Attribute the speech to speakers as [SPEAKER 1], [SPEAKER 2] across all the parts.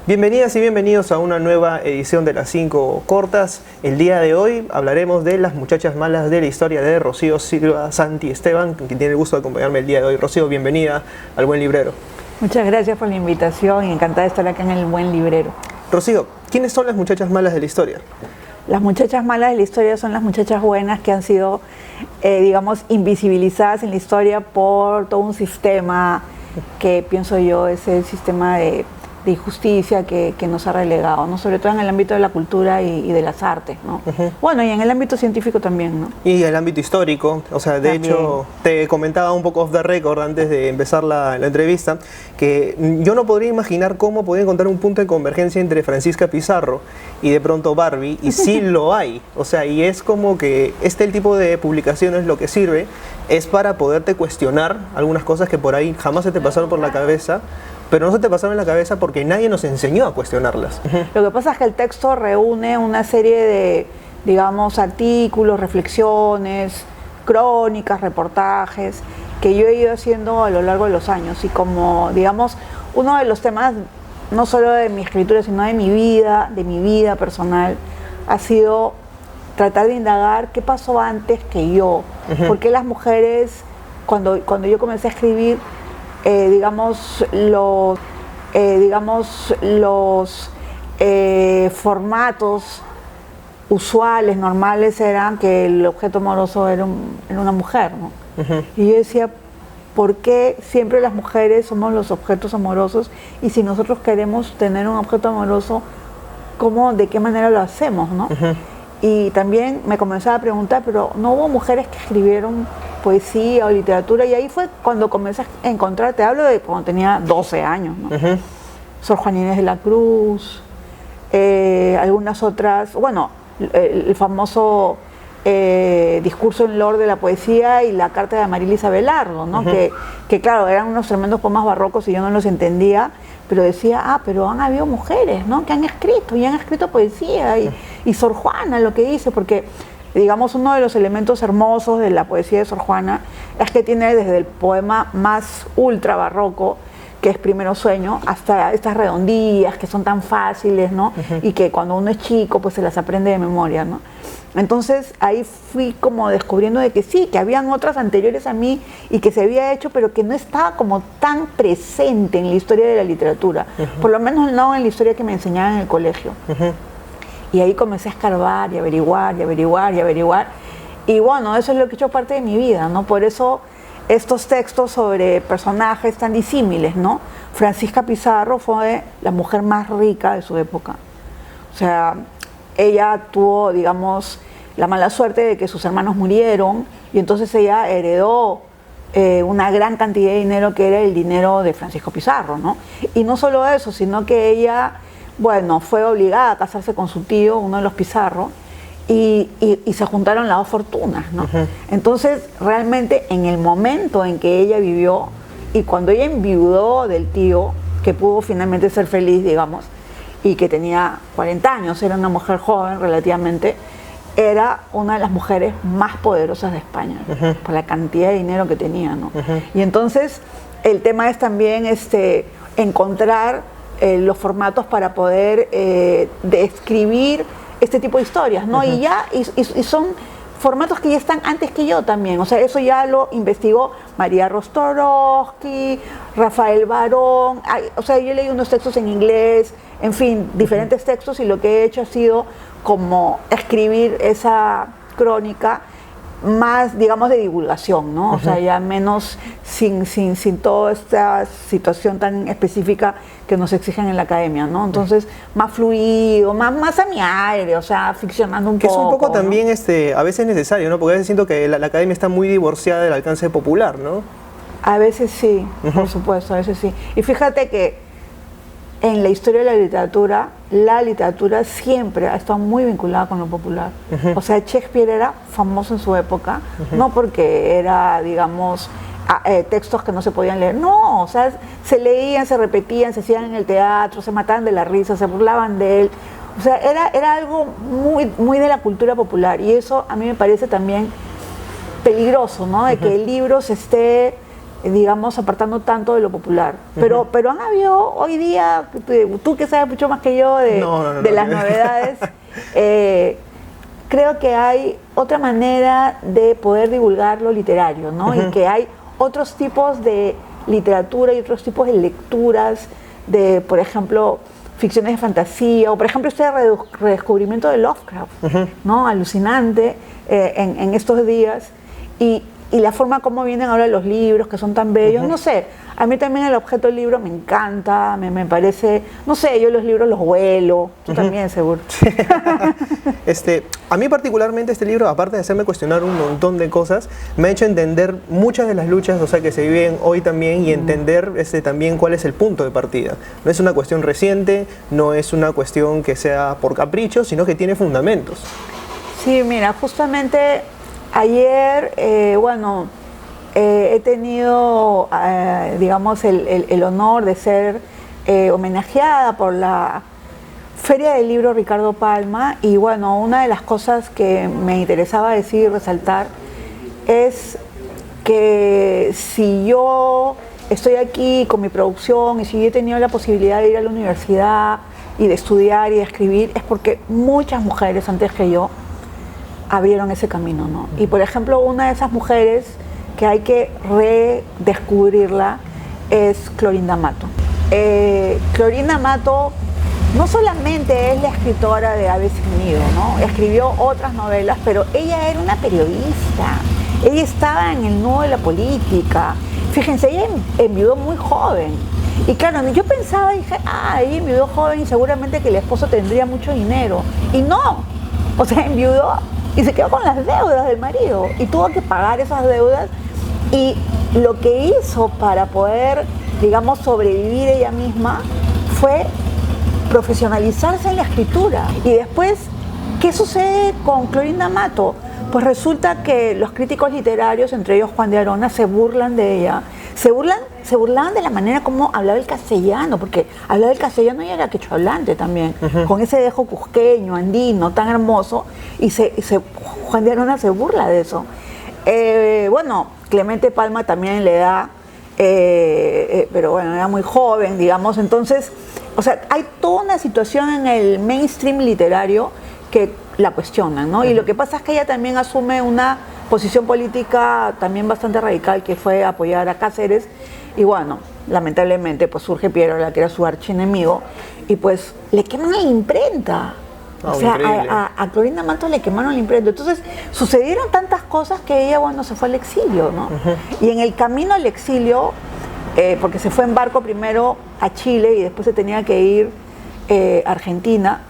[SPEAKER 1] Bienvenidas y bienvenidos a una nueva edición de las 5 cortas. El día de hoy hablaremos de las muchachas malas de la historia de Rocío Silva Santi Esteban, quien tiene el gusto de acompañarme el día de hoy. Rocío, bienvenida al Buen Librero.
[SPEAKER 2] Muchas gracias por la invitación y encantada de estar acá en el Buen Librero.
[SPEAKER 1] Rocío, ¿quiénes son las muchachas malas de la historia?
[SPEAKER 2] Las muchachas malas de la historia son las muchachas buenas que han sido, invisibilizadas en la historia por todo un sistema que pienso yo es el sistema de injusticia que nos ha relegado, ¿no? Sobre todo en el ámbito de la cultura y de las artes, ¿no? Bueno, y en el ámbito científico también, ¿no?
[SPEAKER 1] Y el ámbito histórico, o sea, de hecho, te comentaba un poco off the record antes de empezar la entrevista, que yo no podría imaginar cómo podía encontrar un punto de convergencia entre Francisca Pizarro y de pronto Barbie, y sí lo hay, o sea, y es como que el tipo de publicaciones lo que sirve es para poderte cuestionar algunas cosas que por ahí jamás se te pasaron por la cabeza, pero no se te pasaron en la cabeza porque nadie nos enseñó a cuestionarlas.
[SPEAKER 2] Lo que pasa es que el texto reúne una serie de, digamos, artículos, reflexiones, crónicas, reportajes, que yo he ido haciendo a lo largo de los años. Y como, digamos, uno de los temas, no solo de mi escritura, sino de mi vida personal, ha sido tratar de indagar qué pasó antes que yo. ¿Por qué las mujeres, cuando yo comencé a escribir, los formatos usuales, normales, eran que el objeto amoroso era una mujer, ¿no? Y yo decía, ¿por qué siempre las mujeres somos los objetos amorosos? Y si nosotros queremos tener un objeto amoroso, ¿de qué manera lo hacemos, no? Y también me comenzaba a preguntar, pero ¿no hubo mujeres que escribieron poesía o literatura? Y ahí fue cuando comencé a encontrar, te hablo de cuando tenía 12 años, ¿no? Sor Juana Inés de la Cruz, algunas otras, bueno, el famoso discurso en Lord de la poesía y la carta de Amaryllis Abelardo, ¿no? Que claro, eran unos tremendos poemas barrocos y yo no los entendía, pero decía, pero han habido mujeres, ¿no? Que han escrito poesía, y Sor Juana lo que dice, porque digamos uno de los elementos hermosos de la poesía de Sor Juana es que tiene desde el poema más ultra barroco, que es Primero Sueño, hasta estas redondillas que son tan fáciles, ¿no? Y que cuando uno es chico pues se las aprende de memoria, ¿no? Entonces ahí fui como descubriendo de que sí, que habían otras anteriores a mí y que se había hecho, pero que no estaba como tan presente en la historia de la literatura, por lo menos no en la historia que me enseñaban en el colegio. Y ahí comencé a escarbar y averiguar y averiguar y averiguar, y bueno, eso es lo que he hecho parte de mi vida, ¿no? Por eso estos textos sobre personajes tan disímiles, ¿no? Francisca Pizarro fue la mujer más rica de su época. O sea, ella tuvo, digamos, la mala suerte de que sus hermanos murieron y entonces ella heredó una gran cantidad de dinero que era el dinero de Francisco Pizarro, ¿no? Y no solo eso, sino que ella, bueno, fue obligada a casarse con su tío, uno de los Pizarro, y se juntaron las dos fortunas, ¿no? Entonces, realmente, en el momento en que ella vivió y cuando ella enviudó del tío, que pudo finalmente ser feliz, digamos, y que tenía 40 años, era una mujer joven relativamente, era una de las mujeres más poderosas de España, por la cantidad de dinero que tenía, ¿no? Y entonces, el tema es también encontrar los formatos para poder describir este tipo de historias, ¿no? Y son formatos que ya están antes que yo también, o sea, eso ya lo investigó María Rostorowski, Rafael Barón, o sea, yo leí unos textos en inglés, en fin, diferentes textos, y lo que he hecho ha sido como escribir esa crónica más, digamos, de divulgación, ¿no? O sea, ya menos sin toda esta situación tan específica que nos exigen en la academia, ¿no? Entonces, más fluido, más a mi aire, o sea, ficcionando un poco.
[SPEAKER 1] Que es un poco, ¿no? También
[SPEAKER 2] ¿no?
[SPEAKER 1] A veces necesario, ¿no? Porque a veces siento que la academia está muy divorciada del alcance popular, ¿no?
[SPEAKER 2] A veces sí, por supuesto, a veces sí. Y fíjate que en la historia de la literatura siempre ha estado muy vinculada con lo popular. O sea, Shakespeare era famoso en su época, no porque era, digamos, textos que no se podían leer, no, o sea, se leían, se repetían, se hacían en el teatro, se mataban de la risa, se burlaban de él. O sea, era algo muy de la cultura popular, y eso a mí me parece también peligroso, ¿no? De que el libro se esté digamos, apartando tanto de lo popular. Pero han habido hoy día, tú que sabes mucho más que yo de las novedades, creo que hay otra manera de poder divulgar lo literario, ¿no? Y que hay otros tipos de literatura y otros tipos de lecturas de, por ejemplo, ficciones de fantasía, o por ejemplo este redescubrimiento de Lovecraft, ¿no? Alucinante en estos días, y la forma como vienen ahora los libros, que son tan bellos, no sé, a mí también el objeto del libro me encanta, me parece, no sé, yo los libros los huelo, tú también seguro.
[SPEAKER 1] A mí particularmente este libro, aparte de hacerme cuestionar un montón de cosas, me ha hecho entender muchas de las luchas, o sea, que se viven hoy también, y entender también cuál es el punto de partida. No es una cuestión reciente, no es una cuestión que sea por capricho, sino que tiene fundamentos.
[SPEAKER 2] Sí, mira, justamente ayer, he tenido, digamos, el honor de ser homenajeada por la Feria del Libro Ricardo Palma, y bueno, una de las cosas que me interesaba decir y resaltar es que si yo estoy aquí con mi producción y si yo he tenido la posibilidad de ir a la universidad y de estudiar y de escribir, es porque muchas mujeres antes que yo abrieron ese camino, ¿no? Y por ejemplo, una de esas mujeres que hay que redescubrirla es Clorinda Matto. Clorinda Matto no solamente es la escritora de Ave sin Nido, ¿no? Escribió otras novelas, pero ella era una periodista. Ella estaba en el nudo de la política. Fíjense, ella enviudó muy joven. Y claro, yo pensaba, dije, ella enviudó joven y seguramente que el esposo tendría mucho dinero. Y no, o sea, enviudó y se quedó con las deudas del marido. Y tuvo que pagar esas deudas. Y lo que hizo para poder, digamos, sobrevivir ella misma fue profesionalizarse en la escritura. Y después, ¿qué sucede con Clorinda Matto? Pues resulta que los críticos literarios, entre ellos Juan de Arona, se burlan de ella. Se burlaban de la manera como hablaba el castellano, porque hablaba el castellano y era quechohablante también, con ese dejo cusqueño, andino, tan hermoso, y Juan de Arona se burla de eso. Clemente Palma también le da, pero bueno, era muy joven, digamos, entonces, o sea, hay toda una situación en el mainstream literario que la cuestionan, ¿no? Y lo que pasa es que ella también asume una posición política también bastante radical, que fue apoyar a Cáceres, y bueno, lamentablemente pues surge Pierola, que era su archienemigo, y pues le queman la imprenta. O sea, a Clorinda Matto le quemaron la imprenta. Entonces, sucedieron tantas cosas que ella, bueno, se fue al exilio, ¿no? Y en el camino al exilio, porque se fue en barco primero a Chile y después se tenía que ir a Argentina,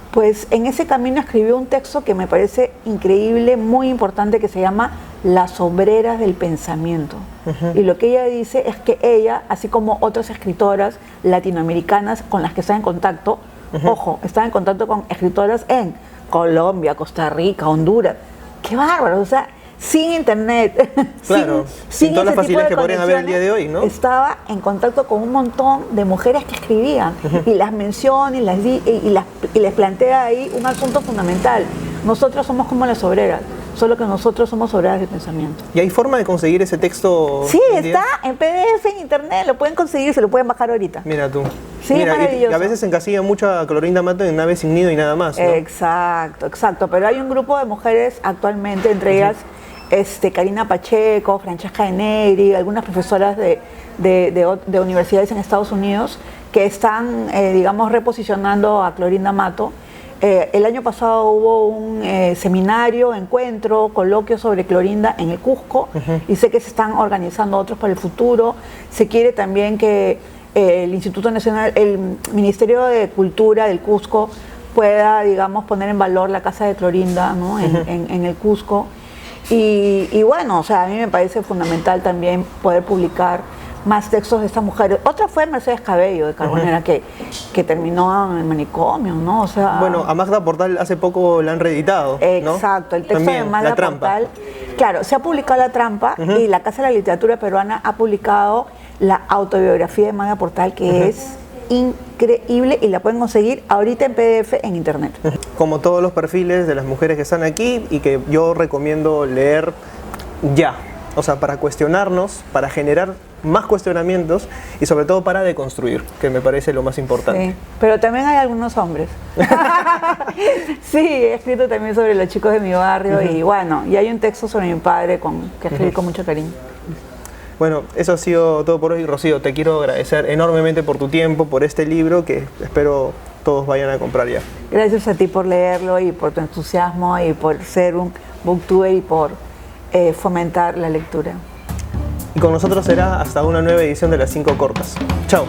[SPEAKER 2] pues en ese camino escribió un texto que me parece increíble, muy importante, que se llama Las obreras del pensamiento. Y lo que ella dice es que ella, así como otras escritoras latinoamericanas con las que está en contacto, ojo, está en contacto con escritoras en Colombia, Costa Rica, Honduras, qué bárbaro, o sea, sin internet,
[SPEAKER 1] claro, sin todas las facilidades que podrían haber el día de hoy, ¿no?
[SPEAKER 2] Estaba en contacto con un montón de mujeres que escribían y las menciona y les plantea ahí un asunto fundamental. Nosotros somos como las obreras, solo que nosotros somos obreras del pensamiento.
[SPEAKER 1] ¿Y hay forma de conseguir ese texto?
[SPEAKER 2] Sí, está en PDF en internet, lo pueden conseguir, se lo pueden bajar ahorita.
[SPEAKER 1] Mira tú.
[SPEAKER 2] Sí,
[SPEAKER 1] mira,
[SPEAKER 2] maravilloso.
[SPEAKER 1] Y a veces encasilla mucho a Clorinda Matto en Ave sin Nido y nada más, ¿no?
[SPEAKER 2] Exacto, pero hay un grupo de mujeres actualmente, entre ellas Karina Pacheco, Francesca de Negri, algunas profesoras de universidades en Estados Unidos que están, digamos, reposicionando a Clorinda Matto. El año pasado hubo un seminario, encuentro, coloquio sobre Clorinda en el Cusco, y sé que se están organizando otros para el futuro. Se quiere también que el Instituto Nacional, el Ministerio de Cultura del Cusco pueda, digamos, poner en valor la casa de Clorinda, ¿no? en el Cusco. Y bueno, o sea, a mí me parece fundamental también poder publicar más textos de estas mujeres. Otra fue Mercedes Cabello de Carbonera, que terminó en el manicomio, ¿no? O sea,
[SPEAKER 1] bueno, a Magda Portal hace poco la han reeditado, ¿no?
[SPEAKER 2] Exacto, el texto
[SPEAKER 1] también,
[SPEAKER 2] de Magda Portal. Claro, se ha publicado La Trampa y la Casa de la Literatura Peruana ha publicado la autobiografía de Magda Portal, que es increíble y la pueden conseguir ahorita en PDF en internet.
[SPEAKER 1] Como todos los perfiles de las mujeres que están aquí y que yo recomiendo leer ya. O sea, para cuestionarnos, para generar más cuestionamientos y sobre todo para deconstruir, que me parece lo más importante.
[SPEAKER 2] Sí, pero también hay algunos hombres. Sí, he escrito también sobre los chicos de mi barrio y bueno, y hay un texto sobre mi padre que escribí con mucho cariño.
[SPEAKER 1] Bueno, eso ha sido todo por hoy, Rocío. Te quiero agradecer enormemente por tu tiempo, por este libro que espero todos vayan a comprar ya.
[SPEAKER 2] Gracias a ti por leerlo y por tu entusiasmo y por ser un booktuber y por fomentar la lectura.
[SPEAKER 1] Y con nosotros será hasta una nueva edición de Las 5 Cortas. Chao.